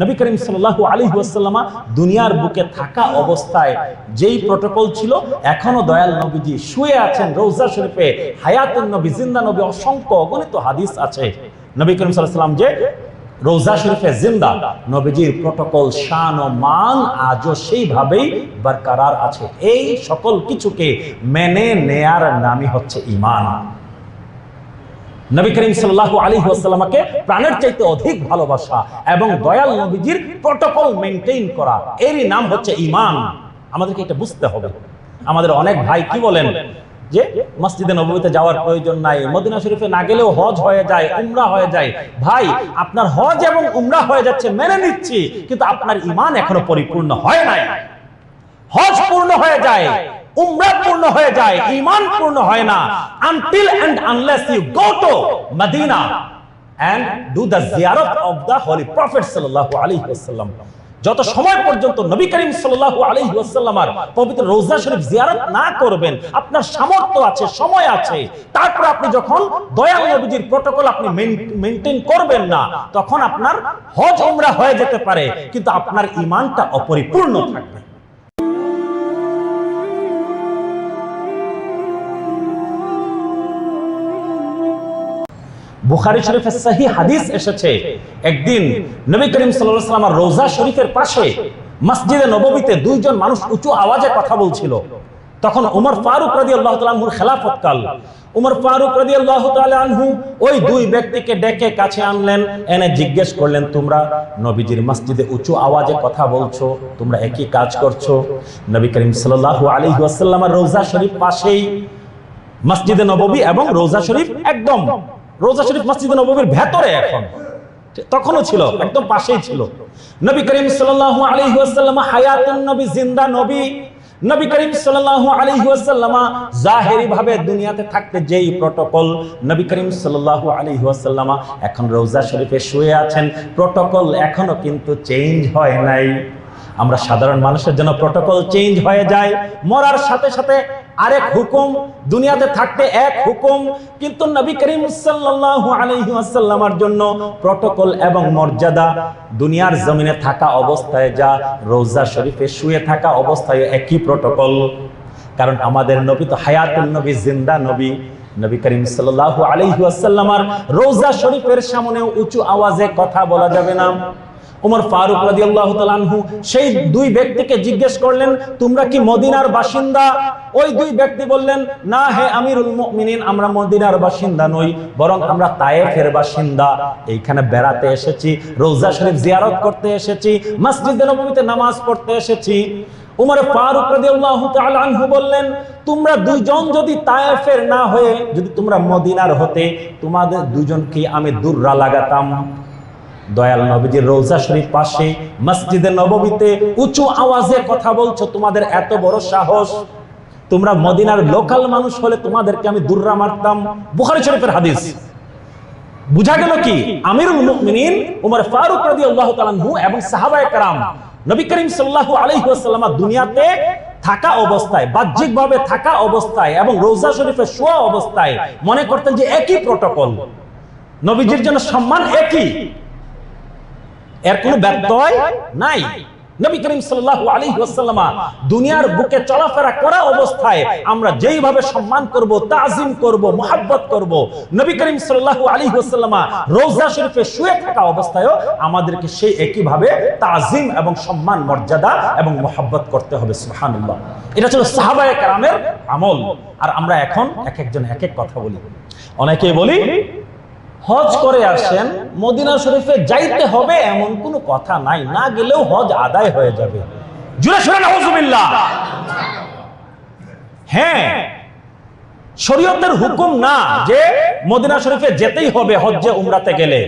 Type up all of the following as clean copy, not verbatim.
নবী করিম সাল্লাল্লাহু আলাইহি ওয়াসাল্লাম দুনিয়ার বুকে থাকা অবস্থায় যেই প্রটোকল ছিল, এখনো দয়াল নবীজি শুয়ে আছেন রওজা শরীফে, হায়াতুন নবী, জিন্দা নবী, অসংখ্য অগণিত হাদিস আছে নবী করিম সাল্লাল্লাহু আলাইহি ওয়াসাল্লাম যে রওজা শরীফে জিন্দা। নবীজির প্রটোকল, শান ও মান আজও সেইভাবেই বরকরার আছে। এই সকল কিছুকে মেনে নেয়ার নামই হচ্ছে ঈমান। নবী করিম সাল্লাল্লাহু আলাইহি ওয়াসাল্লামকে প্রাণের চাইতে অধিক ভালোবাসা এবং দয়াল নবীজির প্রটোকল মেইনটেইন করা, এরই নাম হচ্ছে ঈমান। আমাদেরকে এটা বুঝতে হবে। আমাদের অনেক ভাই কি বলেন যে মসজিদে নববীতে যাওয়ার প্রয়োজন নাই, মদিনা শরীফে না গেলেও হজ হয়ে যায়, উমরা হয়ে যায়। ভাই, আপনার হজ এবং উমরা হয়ে যাচ্ছে মেনে নিচ্ছি, কিন্তু আপনার ঈমান এখনো পরিপূর্ণ হয় নাই। হজ পূর্ণ হয়ে যায়, উমরা পূর্ণ হয়ে যায়, ঈমান পূর্ণ হয় না until and unless you go to Medina and do the ziyarat of the Holy Prophet sallallahu alaihi wasallam। যত সময় পর্যন্ত নবী করিম সাল্লাল্লাহু আলাইহি ওয়াসাল্লামের পবিত্র রওজা শরীফ জিয়ারত না করবেন, আপনার সামর্থ্য আছে, সময় আছে, তারপর আপনি যখন দয়াল নবীজির প্রটোকল আপনি মেইনটেইন করবেন না, তখন আপনার হজ উমরা হয়ে যেতে পারে, কিন্তু আপনার ঈমানটা অপরিপূর্ণ থাকবে। বুখারী শরীফে সহিহ হাদিস এসেছে, একদিন নবী করিম সাল্লাল্লাহু আলাইহি ওয়াসাল্লামের রওজা শরীফের পাশে মসজিদে নববীতে দুইজন মানুষ উঁচু আওয়াজে কথা বলছিল। তখন ওমর ফারুক রাদিয়াল্লাহু তাআলা আনহুর খেলাফতকাল। ওমর ফারুক রাদিয়াল্লাহু তাআলা আনহু ওই দুই ব্যক্তিকে ডেকে কাছে আনলেন, এনে জিজ্ঞেস করলেন, তোমরা নবীজির মসজিদে উঁচু আওয়াজে কথা বলছো, তোমরা একই কাজ করছো। নবী করিম সাল্লাল্লাহু আলাইহি ওয়াসাল্লামের রওজা শরীফ পাশেই মসজিদে নববী এবং রওজা শরীফ একদম, রওজা শরীফ মসজিদে নববীর ভেতরে, এখন তখনও ছিল, একদম পাশেই ছিল। নবী করিম সাল্লাল্লাহু আলাইহি ওয়াসাল্লাম হায়াতুন নবী, জিন্দা নবী। নবী করিম সাল্লাল্লাহু আলাইহি ওয়াসাল্লাম জাহেরি ভাবে দুনিয়াতে থাকতে যেই প্রটোকল, নবী করিম সাল্লাল্লাহু আলাইহি ওয়াসাল্লাম এখন রওজা শরীফে শুয়ে আছেন, প্রটোকল এখনো কিন্তু চেঞ্জ হয় নাই। আমরা সাধারণ মানুষের জন্য প্রটোকল চেঞ্জ হয়ে যায়, মরার সাথে সাথে আরেক হুকুম, দুনিয়াতে থাকতে এক হুকুম, কিন্তু নবী করিম সাল্লাল্লাহু আলাইহি ওয়াসাল্লামের জন্য প্রটোকল এবং মর্যাদা দুনিয়ার জমিনে থাকা অবস্থায় যা, রওজা শরীফে শুয়ে থাকা অবস্থায় একই প্রটোকল। কারণ আমাদের নবী তো হায়াতুন নবী, জিন্দা নবী। নবী করিম সাল্লাল্লাহু আলাইহি ওয়াসাল্লামের রওজা শরীফের সামনে উঁচু আওয়াজে কথা বলা যাবে না। ওমর ফারুক রাদিয়াল্লাহু তাআলা আনহু সেই দুই ব্যক্তিকে জিজ্ঞেস করলেন, তোমরা কি মদিনার বাসিন্দা? ওই দুই ব্যক্তি বললেন, না হে আমিরুল মুমিনিন, আমরা মদিনার বাসিন্দা নই, বরং আমরা তায়েফের বাসিন্দা। এইখানে বেড়াতে এসেছি, রওজা শরীফ জিয়ারত করতে এসেছি, মসজিদে নববীতে নামাজ পড়তে এসেছি। ওমর ফারুক রাদিয়াল্লাহু তাআলা আনহু বললেন, তোমরা দুইজন যদি তায়েফের না হয়ে যদি তোমরা মদিনার হতে, তোমাদের দুইজনকে আমি দুররা লাগাতাম। দয়াল নবীজির রওজা শরীফ পাশে মসজিদে নববীতে উঁচু আওয়াজে কথা বলছো, তোমাদের এত বড় সাহস। তোমরা মদিনার লোকাল মানুষ হলে তোমাদেরকে আমি দুররা মারতাম। বুখারী শরীফের হাদিস। বুঝা গেল কি, আমিরুল মুমিনিন ওমর ফারুক রাদিয়াল্লাহু তাআলা আনহু এবং সাহাবায়ে কেরাম নবী করিম সাল্লাল্লাহু আলাইহি ওয়াসাল্লাম দুনিয়াতে থাকা অবস্থায়, বাহ্যিকভাবে থাকা অবস্থায় এবং রওজা শরীফে শোয়া অবস্থায় মনে করতেন যে একই প্রটোকল, নবীজির জন্য সম্মান একই, এর কোনো ব্যত্যয় নাই। নবী করিম সাল্লাল্লাহু আলাইহি ওয়াসাল্লাম দুনিয়ার বুকে চলাফেরা করা অবস্থায় আমরা যেইভাবে সম্মান করব, তাজিম করব, মুহাব্বত করব, নবী করিম সাল্লাল্লাহু আলাইহি ওয়াসাল্লাম রওজা শরীফে শুয়ে থাকা অবস্থায়ও আমাদেরকে সেই একইভাবে তাজিম এবং সম্মান, মর্যাদা এবং মুহাব্বত করতে হবে। সুবহানাল্লাহ। এটা ছিল সাহাবায়ে কেরামের আমল। আর আমরা এখন এক একজন এক এক কথা বলি। অনেকেই বলি হজ করে আসেন, মদিনা শরীফে যাইতে হবে এমন কোনো কথা নাই, না গেলেও হজ আদায় হয়ে যাবে। জুড়ে শুনে নাউজুবিল্লাহ। হ্যাঁ, শরীয়তের হুকুম না যে মদিনা শরীফে যেতেই হবে হজ্জে উমরাতে গেলে,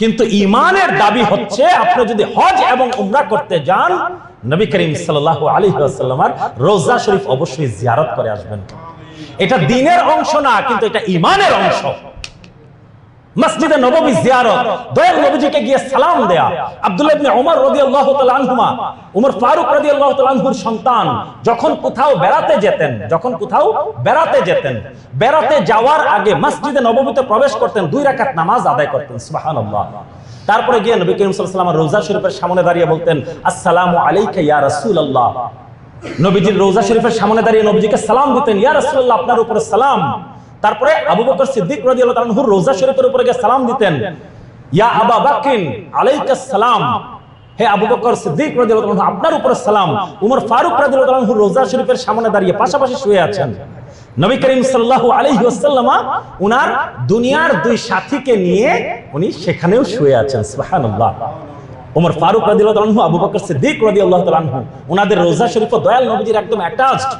কিন্তু ঈমানের দাবি হচ্ছে আপনি যদি হজ এবং উমরা করতে যান, নবী করিম সাল্লাল্লাহু আলাইহি ওয়াসাল্লামের রওজা শরীফ অবশ্যই জিয়ারত করে আসবেন। এটা দ্বীনের অংশ না, কিন্তু এটা ঈমানের অংশ। মসজিদে নববী জিয়ারত, দয়াল নবীজিকে গিয়ে সালাম দেয়া। আব্দুল্লাহ ইবনে ওমর রাদিয়াল্লাহু তাআলা আনহুমা, ওমর ফারুক রাদিয়াল্লাহু তাআলা আনহুর সন্তান, যখন কোথাও বেড়াতে যেতেন, বেড়াতে যাওয়ার আগে মসজিদে নববীতে প্রবেশ করতেন, 2 রাকাত নামাজ আদায় করতেন। সুবহানাল্লাহ। তারপরে গিয়ে নবী করিম সাল্লাল্লাহু আলাইহি ওয়াসাল্লাম রওজা শরীফের সামনে দাঁড়িয়ে বলতেন আসসালামু আলাইকা ইয়া রাসূলুল্লাহ। নবীজির রওজা শরীফের সামনে দাঁড়িয়ে নবীজিকে সালাম দিতেন, ইয়া রাসূলুল্লাহ আপনার উপরে সালাম। তারপরে আবু বকর সিদ্দিক রাদিয়াল্লাহু তাআলা আনহু রওজা শরীফের উপরে গিয়ে সালাম দিতেন, ইয়া আবা বকর আলাইকাস সালাম, হে আবু বকর সিদ্দিক রাদিয়াল্লাহু তাআলা আপনার উপরে সালাম। উমর ফারুক রাদিয়াল্লাহু তাআলা আনহু রওজা শরীফের সামনে দাঁড়িয়ে পাশাপাশি শুয়ে আছেন। নবী করিম সাল্লাল্লাহু আলাইহি ওয়াসাল্লাম উনার দুনিয়ার দুই সাথীকে নিয়ে উনি সেখানেও শুয়ে আছেন। সুবহানাল্লাহ। ওমর ফারুক রাদিয়াল্লাহু তাআলা আনহু, আবু বকর সিদ্দিক রাদিয়াল্লাহু তাআলা আনহু, উনাদের রওজা শরীফ দয়াল নবীজির একদম অ্যাটাচড।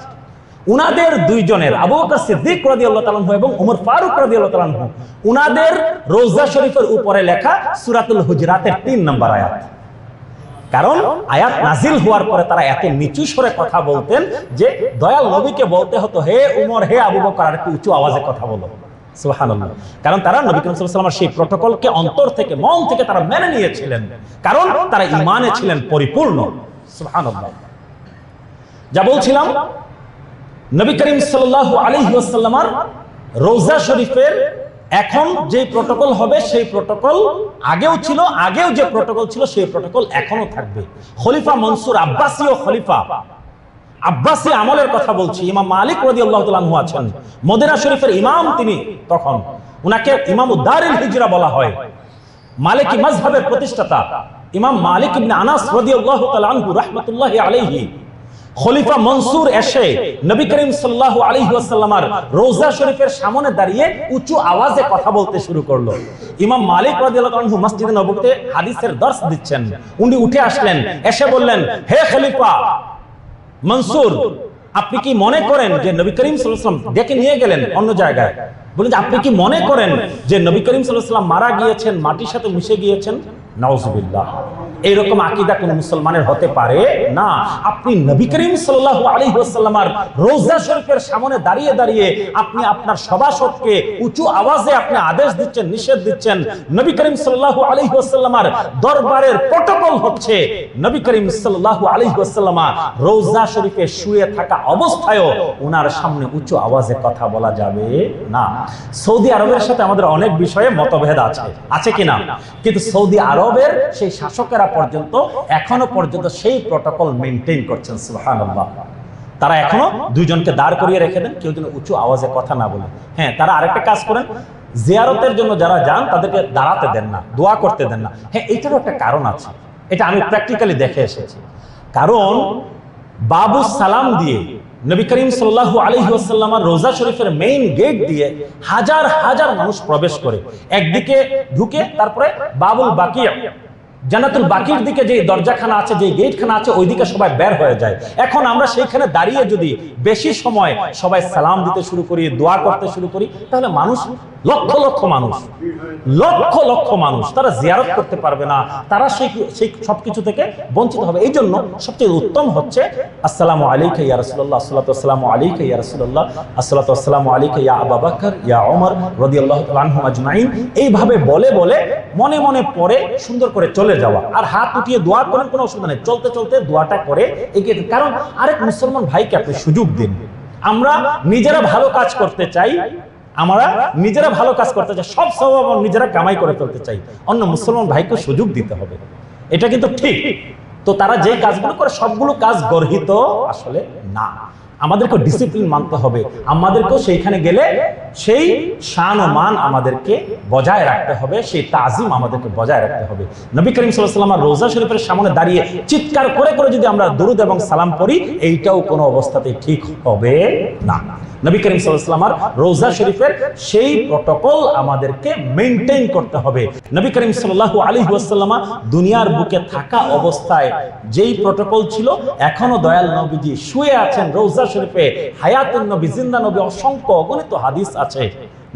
উনাদের দুইজনের, আবু বকর সিদ্দিক রাদিয়াল্লাহু তাআলা আনহু এবং ওমর ফারুক রাদিয়াল্লাহু তাআলা আনহু, উনাদের রওজা শরীফের উপরে লেখা সূরাতুল হুজরাতের ৩ নম্বর আয়াত। কারণ আয়াত নাজিল হওয়ার পরে তারা এত নিচু স্বরে কথা বলতেন যে দয়াল নবীকে বলতে হতো, হে উমর, হে আবু বকর, আর একটু উঁচু আওয়াজে কথা বলো। সুবহানাল্লাহ। কারণ তারা নবী করিম সাল্লাল্লাহু আলাইহি ওয়াসাল্লামের সেই প্রটোকলকে অন্তর থেকে, মন থেকে তারা মেনে নিয়েছিলেন, কারণ তারা ঈমানে ছিলেন পরিপূর্ণ। সুবহানাল্লাহ। যা বলছিলাম, নবী করিম সাল্লাল্লাহু আলাইহি ওয়াসাল্লামের রওজা শরীফের এখন যে প্রটোকল হবে সেই প্রটোকল আগেও ছিল, আগেও যে প্রটোকল ছিল সেই প্রটোকল এখনো থাকবে। খলিফা মনসুর আব্বাসী ও খলিফা আব্বাসী আমলের কথা বলছি। ইমাম মালিক রাদিয়াল্লাহু তাআলা আনহু আছেন, মদিনা শরীফের ইমাম তিনি, তখন উনাকে ইমাম দারুল হিজরা বলা হয়। মালিকি মাযহাবের প্রতিষ্ঠাতা ইমাম মালিক ইবনে আনাস রাদিয়াল্লাহু তাআলা আনহু রাহমাতুল্লাহি আলাইহি, খলিফা মনসুর এসে নবী করিম সাল্লাল্লাহু আলাইহি ওয়াসাল্লামের রওজা শরীফের সামনে দাঁড়িয়ে উঁচু আওয়াজে কথা বলতে শুরু করলো। ইমাম মালিক রাদিয়াল্লাহু আনহু মসজিদে নববীতে হাদিসের দর্শ দিচ্ছেন, উনি উঠে আসলেন, এসে বললেন, হে খলিফা মনসুর, আপনি কি মনে করেন যে নবী করিম সাল্লাল্লাহু আলাইহি ওয়াসাল্লাম ডেকে নিয়ে গেলেন অন্য জায়গায়, বলেন যে আপনি কি মনে করেন যে নবী করিম সাল্লাল্লাহু আলাইহি ওয়াসাল্লাম মারা গিয়েছেন, মাটির সাথে মিশে গিয়েছেন? নাউজুবিল্লাহ। এইরকম আকীদা কোন মুসলমানের হতে পারে না। আপনি নবী করিম সাল্লাল্লাহু আলাইহি ওয়াসাল্লামের রওজা শরীফের সামনে দাঁড়িয়ে দাঁড়িয়ে আপনি আপনার সভাসদকে উঁচু আওয়াজে আপনি আদেশ দিচ্ছেন, নিষেধ দিচ্ছেন। নবী করিম সাল্লাল্লাহু আলাইহি ওয়াসাল্লামের দরবারের প্রটোকল হচ্ছে নবী করিম সাল্লাল্লাহু আলাইহি ওয়াসাল্লাম রওজা শরীফে শুয়ে থাকা অবস্থায়ও ওনার সামনে উঁচু আওয়াজে কথা বলা যাবে না। সৌদি আরবের সাথে আমাদের অনেক বিষয়ে মতভেদ আছে কিনা, কিন্তু সৌদি আরবের সেই শাসকেরা পর্যন্ত এখনো পর্যন্ত সেই প্রটোকল মেইনটেইন করছেন। সুবহানাল্লাহ। তারা এখনো দুইজনকে দাঁড় করিয়ে রেখে দেন, কেউ যেন উঁচু আওয়াজে কথা না বলে। হ্যাঁ, তারা আরেকটা কাজ করেন, জিয়ারতের জন্য যারা যান তাদেরকে দাঁড়াতে দেন না, দোয়া করতে দেন না। হ্যাঁ, এটারও একটা কারণ আছে, এটা আমি প্র্যাকটিক্যালি দেখে এসেছি। কারণ বাবু সালাম দিয়ে নবী করিম সাল্লাল্লাহু আলাইহি ওয়াসাল্লামের রওজা শরীফের মেইন গেট দিয়ে হাজার হাজার মানুষ প্রবেশ করে, একদিকে ঢুকে তারপরে বাবুল বাকিয়া, জান্নাতুল বাকির দিকে যে দরজাখানা আছে, যে গেটখানা আছে, ওইদিকে সবাই বের হয়ে যায়। এখন আমরা সেইখানে দাঁড়িয়ে যদি বেশি সময় সবাই সালাম দিতে শুরু করি, দোয়া করতে শুরু করি, তাহলে মানুষ লক্ষ লক্ষ মানুষ তারা জিয়ারত করতে পারবে না, তারা সেই সবকিছু থেকে বঞ্চিত হবে। এই জন্য সবচেয়ে উত্তম হচ্ছে আসসালামু আলাইকা ইয়া রাসূলুল্লাহ, আসসালাতু ওয়াসসালামু আলাইকা ইয়া রাসূলুল্লাহ, আসসালাতু ওয়াসসালামু আলাইকা ইয়া আবু বকর ইয়া ওমর রাদিয়াল্লাহু তাআলা আনহুম আজমাইন। এইভাবে বলে বলে মনে মনে পড়ে সুন্দর করে চলে যাওয়া, আর হাত উঠিয়ে দোয়া করেন, কোনো অসুবিধা নেই, চলতে চলতে দোয়াটা করে এগিয়ে। কারণ আরেক মুসলমান ভাইকে আপনি সুযোগ দিন। আমরা নিজেরা ভালো কাজ করতে চাই, সব সওয়াব নিজেরা কামাই করে ফেলতে চাই, অন্য মুসলমান ভাইকে সুযোগ দিতে হবে, এটা কিন্তু ঠিক। তো তারা যে কাজগুলো করে সবগুলো কাজ গর্হিত আসলে না। আমাদেরকে ডিসিপ্লিন মানতে হবে, আমাদেরকেও সেইখানে গেলে সেই শান ও মান আমাদেরকে বজায় রাখতে হবে, সেই তাজিম আমাদেরকে বজায় রাখতে হবে। নবী করিম সাল্লাল্লাহু আলাইহি ওয়াসাল্লাম রওজা শরীফের সামনে দাঁড়িয়ে চিৎকার করে করে যদি আমরা দরুদ এবং সালাম পড়ি, এইটাও কোনো অবস্থাতেই ঠিক হবে না। নবী করিম সাল্লাল্লাহু আলাইহি ওয়াসাল্লামের রওজা শরীফের সেই প্রটোকল আমাদেরকে মেইনটেইন করতে হবে। নবী করিম সাল্লাল্লাহু আলাইহি ওয়াসাল্লাম দুনিয়ার বুকে থাকা অবস্থায় যেই প্রটোকল ছিল, এখনো দয়াল নবীজি শুয়ে আছেন রওজা শরীফে, হায়াতুন নবী, জিন্দা নবী, অসংখ্য অগণিত হাদিস আছে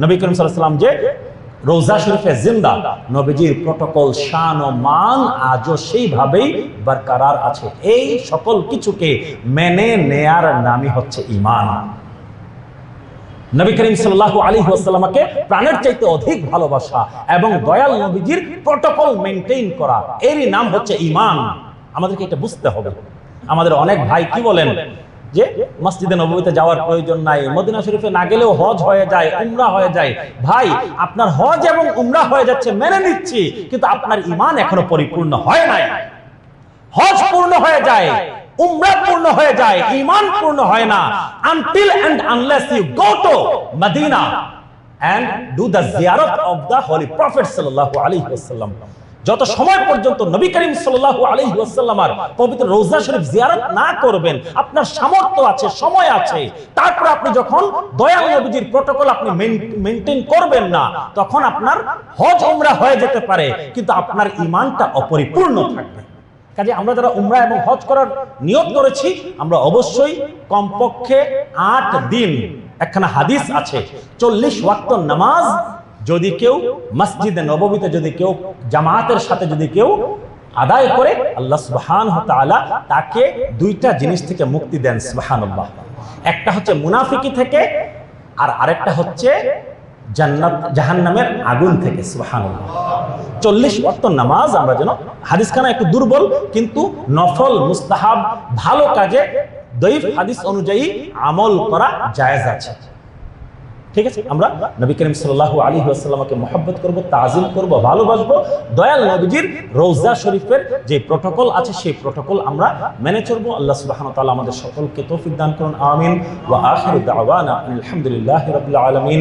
নবী করিম সাল্লাল্লাহু আলাইহি ওয়াসাল্লাম যে রওজা শরীফে জিন্দা। নবীজির প্রটোকল, শান ও মান আজও সেইভাবেই বরকরার আছে। এই সকল কিছুকে মেনে নেয়ার নামই হচ্ছে ঈমান। নবী করিম সাল্লাল্লাহু আলাইহি ওয়াসাল্লামকে প্রাণের চাইতে অধিক ভালোবাসা এবং দয়াল নবীজির প্রটোকল মেইনটেইন করা, এরই নাম হচ্ছে ঈমান। আমাদেরকে এটা বুঝতে হবে। আমাদের অনেক ভাই কি বলেন যে মসজিদে নববীতে যাওয়ার প্রয়োজন নাই, মদিনা শরীফে না গেলেও হজ হয়ে যায়, উমরা হয়ে যায়। ভাই, আপনার হজ এবং উমরা হয়ে যাচ্ছে মেনে নিচ্ছি, কিন্তু আপনার ঈমান এখনো পরিপূর্ণ হয় নাই। হজ পূর্ণ হয়ে যায়, উমরা পূর্ণ হয়ে যায়, ঈমান পূর্ণ হয় না until and unless you go to Medina and do the ziyarat of the Holy Prophet sallallahu alaihi wasallam। যত সময় পর্যন্ত নবী করিম সাল্লাল্লাহু আলাইহি ওয়াসাল্লামের পবিত্র রওজা শরীফ জিয়ারত না করবেন, আপনার সামর্থ্য আছে, সময় আছে, তারপর আপনি যখন দয়াল নবীজির প্রটোকল আপনি মেইনটেইন করবেন না, তখন আপনার হজ উমরা হয়ে যেতে পারে, কিন্তু আপনার ঈমানটা অপরিপূর্ণ থাকবে। কাজে আমরা যারা উমরা এবং হজ করার নিয়ত করেছি, আমরা অবশ্যই কমপক্ষে 8 দিন, একখানা হাদিস আছে 40 ওয়াক্ত নামাজ যদি কেউ মসজিদে নববীতে যদি কেউ জামাতের সাথে যদি কেউ আদায় করে, আল্লাহ সুবহানাহু ওয়া তাআলা তাকে দুইটা জিনিস থেকে মুক্তি দেন। সুবহানাল্লাহ। একটা হচ্ছে মুনাফিকি থেকে, আর আরেকটা হচ্ছে জান্নাত জাহান্নামের আগুন থেকে। সুবহানাল্লাহ। 40 ওয়াক্ত নামাজ আমরা যেন, হাদিসখানা একটু দুর্বল, কিন্তু নফল মুস্তাহাব ভালো কাজে দঈফ হাদিস অনুযায়ী আমল করা জায়েজ আছে। ঠিক আছে, আমরা নবী করিম সাল্লাল্লাহু আলাইহি ওয়াসাল্লামকে মহব্বত করব, তাজিম করব, ভালোবাসবো। দয়াল নবীজির রওজা শরীফের যে প্রটোকল আছে সেই প্রটোকল আমরা মেনে চলবো। আল্লাহ সুবহানাহু ওয়া তাআলা আমাদের সকলকে তৌফিক দান করুন। আমিন। ওয়া আখিরু দাওয়ানা আলহামদুলিল্লাহি রাব্বিল আলামিন।